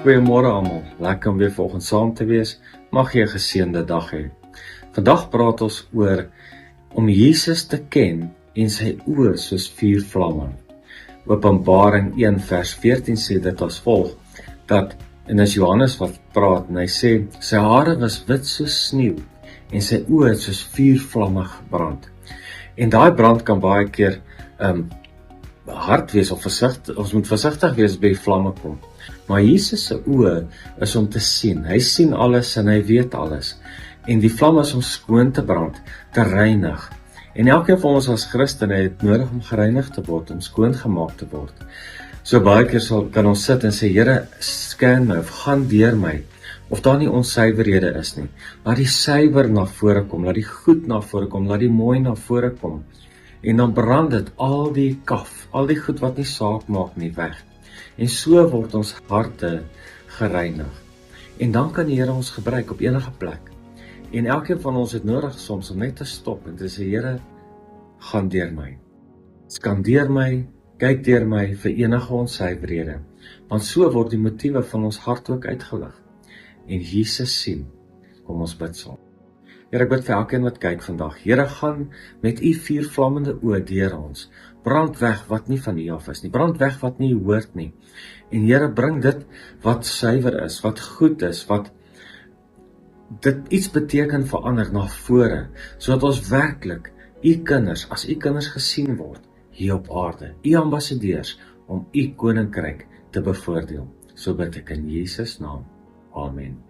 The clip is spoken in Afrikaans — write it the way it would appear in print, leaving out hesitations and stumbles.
Goeiemôre almal, lekker om weer vanoggend saam te wees. Mag jy 'n geseënde dag hê. Vandag praat ons oor om Jesus te ken en sy oë soos vuur vlamme. Openbaring 1 vers 14 sê dit as volg, dat, en as Johannes wat praat, en hy sê, sy hare was wit soos sneeu, en sy oë het soos vuurvlamme gebrand. En daai brand kan baie keer hard wees, of ons moet versigtig wees by die vlamme kom. Maar Jesus se oë is om te sien. Hy sien alles en hy weet alles. En die vlam is om skoon te brand, te reinig. En elkeen van ons as Christene het nodig om gereinig te word, om skoon gemaak te word. So baie keer kan ons sit en sê, Here, scan my, of gaan deur my, of daar nie onsuiverhede is nie. Laat die suiwer na vore kom, laat die goed na vore kom, laat die mooi na vore kom. En dan brand dit al die kaf, al die goed wat nie saak maak nie weg. En so word ons harte gereinig. En dan kan die Here ons gebruik op enige plek. En elkeen van ons het nodig soms om net te stop en te sê, Here, gaan deur my. Skandeer my, kyk deur my vir enige onsuiverhede. Want so word die motiewe van ons hart ook uitgelig. En Jesus sien, kom ons bid saam. Here, ek bid vir elkeen wat kyk vandag. Here, gaan met u vuurvlammende oë deur ons. Brand weg wat nie van u af is nie. Brand weg wat nie hoort nie. En Here, bring dit wat suiwer is, wat goed is, wat dit iets beteken vir ander na vore, sodat ons werklik u kinders, as u kinders gesien word, hier op aarde, u ambassadeurs, om u koninkryk te bevoordeel. So bid ek in Jesus naam. Amen.